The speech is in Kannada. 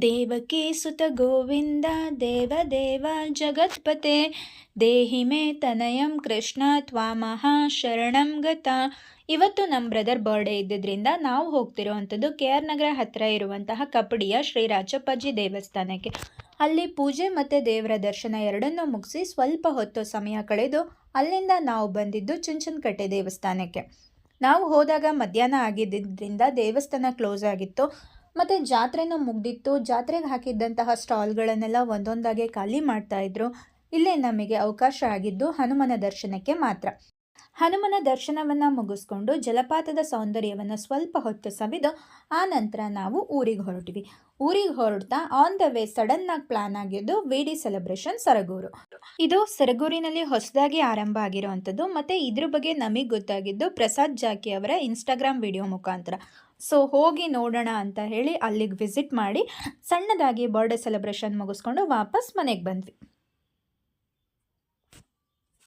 ದೇವಕೀ ಸುತ ಗೋವಿಂದ ದೇವ ಜಗತ್ಪತೆ ದೇಹಿ ಮೇ ತನಯಂ ಕೃಷ್ಣ ತ್ವಾಮಹ ಶರಣಂ ಗತ. ಇವತ್ತು ನಮ್ಮ ಬ್ರದರ್ ಬರ್ಡೇ ಇದ್ದಿದ್ದರಿಂದ ನಾವು ಹೋಗ್ತಿರೋವಂಥದ್ದು KR ನಗರ ಹತ್ತಿರ ಇರುವಂತಹ ಕಪಡಿಯ ಶ್ರೀ ರಾಚಪ್ಪಾಜಿ ದೇವಸ್ಥಾನಕ್ಕೆ. ಅಲ್ಲಿ ಪೂಜೆ ಮತ್ತು ದೇವರ ದರ್ಶನ ಎರಡನ್ನೂ ಮುಗಿಸಿ ಸ್ವಲ್ಪ ಹೊತ್ತು ಸಮಯ ಕಳೆದು ಅಲ್ಲಿಂದ ನಾವು ಬಂದಿದ್ದು ಚುಂಚನಕಟ್ಟೆ ದೇವಸ್ಥಾನಕ್ಕೆ. ನಾವು ಹೋದಾಗ ಮಧ್ಯಾಹ್ನ ಆಗಿದ್ದರಿಂದ ದೇವಸ್ಥಾನ ಕ್ಲೋಸ್ ಆಗಿತ್ತು ಮತ್ತು ಜಾತ್ರೆನೂ ಮುಗ್ದಿತ್ತು. ಜಾತ್ರೆಗೆ ಹಾಕಿದ್ದಂತಹ ಸ್ಟಾಲ್ಗಳನ್ನೆಲ್ಲ ಒಂದೊಂದಾಗೆ ಖಾಲಿ ಮಾಡ್ತಾಯಿದ್ರು. ಇಲ್ಲೇ ನಮಗೆ ಅವಕಾಶ ಆಗಿದ್ದು ಹನುಮನ ದರ್ಶನಕ್ಕೆ ಮಾತ್ರ. ಹನುಮನ ದರ್ಶನವನ್ನು ಮುಗಿಸ್ಕೊಂಡು ಜಲಪಾತದ ಸೌಂದರ್ಯವನ್ನು ಸ್ವಲ್ಪ ಹೊತ್ತು ಸವಿದು ಆ ನಂತರ ನಾವು ಊರಿಗೆ ಹೊರಟಿವಿ. ಊರಿಗೆ ಹೊರಡ್ತಾ ಆನ್ ದ ವೇ ಸಡನ್ನಾಗಿ ಪ್ಲಾನ್ ಆಗಿದ್ದು VD ಸೆಲೆಬ್ರೇಷನ್ ಸರಗೂರು. ಇದು ಸರಗೂರಿನಲ್ಲಿ ಹೊಸದಾಗಿ ಆರಂಭ ಆಗಿರುವಂಥದ್ದು ಮತ್ತು ಇದ್ರ ಬಗ್ಗೆ ನಮಗೆ ಗೊತ್ತಾಗಿದ್ದು ಪ್ರಸಾದ್ ಜಾಕಿ ಅವರ ಇನ್ಸ್ಟಾಗ್ರಾಮ್ ವಿಡಿಯೋ ಮುಖಾಂತರ. ಸೊ ಹೋಗಿ ನೋಡೋಣ ಅಂತ ಹೇಳಿ ಅಲ್ಲಿಗೆ ವಿಸಿಟ್ ಮಾಡಿ ಸಣ್ಣದಾಗಿ ಬರ್ಡೇ ಸೆಲೆಬ್ರೇಷನ್ ಮುಗಿಸ್ಕೊಂಡು ವಾಪಸ್ ಮನೆಗೆ ಬಂದ್ವಿ.